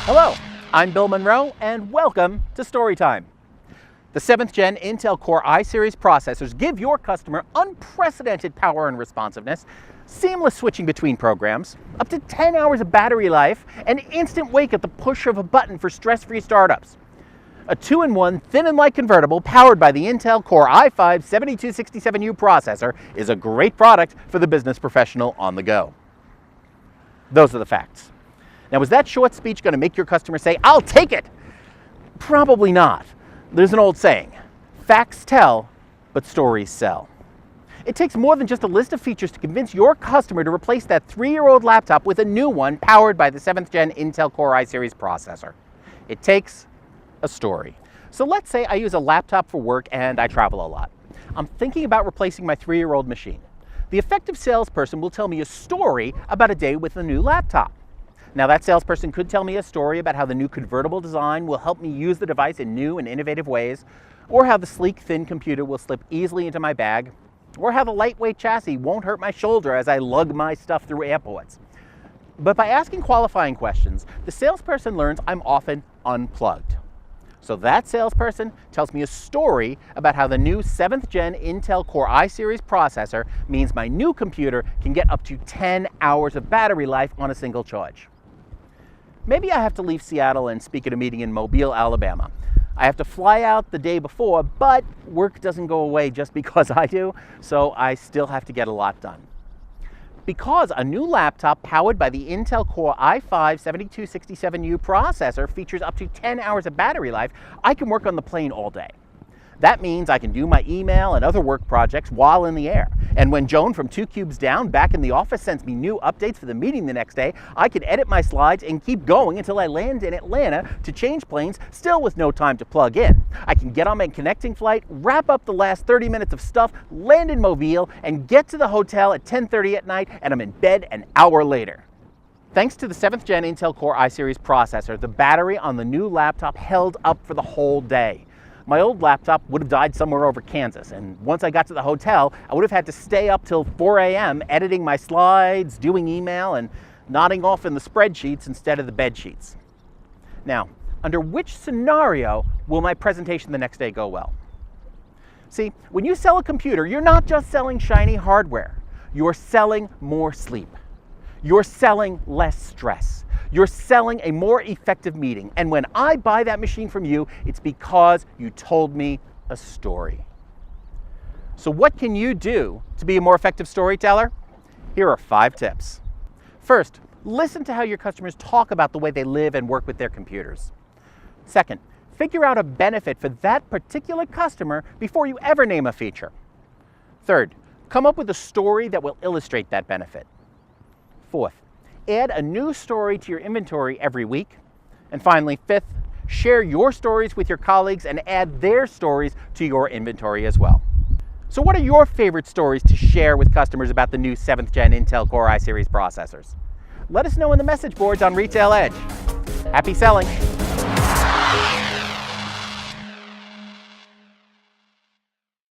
Hello, I'm Bill Monroe, and welcome to Storytime. The 7th Gen Intel Core i-Series processors give your customer unprecedented power and responsiveness, seamless switching between programs, up to 10 hours of battery life, and instant wake at the push of a button for stress-free startups. A 2-in-1 thin and light convertible powered by the Intel Core i5-7267U processor is a great product for the business professional on the go. Those are the facts. Now, is that short speech going to make your customer say, "I'll take it"? Probably not. There's an old saying, facts tell, but stories sell. It takes more than just a list of features to convince your customer to replace that 3-year-old laptop with a new one powered by the 7th Gen Intel Core i-Series processor. It takes a story. So let's say I use a laptop for work and I travel a lot. I'm thinking about replacing my 3-year-old machine. The effective salesperson will tell me a story about a day with a new laptop. Now, that salesperson could tell me a story about how the new convertible design will help me use the device in new and innovative ways, or how the sleek, thin computer will slip easily into my bag, or how the lightweight chassis won't hurt my shoulder as I lug my stuff through airports. But by asking qualifying questions, the salesperson learns I'm often unplugged. So that salesperson tells me a story about how the new 7th Gen Intel Core i-Series processor means my new computer can get up to 10 hours of battery life on a single charge. Maybe I have to leave Seattle and speak at a meeting in Mobile, Alabama. I have to fly out the day before, but work doesn't go away just because I do, so I still have to get a lot done. Because a new laptop powered by the Intel Core i5-7267U processor features up to 10 hours of battery life, I can work on the plane all day. That means I can do my email and other work projects while in the air. And when Joan from 2 Cubes Down back in the office sends me new updates for the meeting the next day, I can edit my slides and keep going until I land in Atlanta to change planes, still with no time to plug in. I can get on my connecting flight, wrap up the last 30 minutes of stuff, land in Mobile, and get to the hotel at 10:30 at night, and I'm in bed an hour later. Thanks to the 7th Gen Intel Core i-Series processor, the battery on the new laptop held up for the whole day. My old laptop would have died somewhere over Kansas, and once I got to the hotel, I would have had to stay up till 4 a.m. editing my slides, doing email, and nodding off in the spreadsheets instead of the bed sheets. Now, under which scenario will my presentation the next day go well? See, when you sell a computer, you're not just selling shiny hardware. You're selling more sleep. You're selling less stress. You're selling a more effective meeting. And when I buy that machine from you, it's because you told me a story. So what can you do to be a more effective storyteller? Here are 5 tips. First, listen to how your customers talk about the way they live and work with their computers. Second, figure out a benefit for that particular customer before you ever name a feature. Third, come up with a story that will illustrate that benefit. Fourth, add a new story to your inventory every week. And finally, fifth, share your stories with your colleagues and add their stories to your inventory as well. So what are your favorite stories to share with customers about the new 7th Gen Intel Core i-Series processors? Let us know in the message boards on Retail Edge. Happy selling!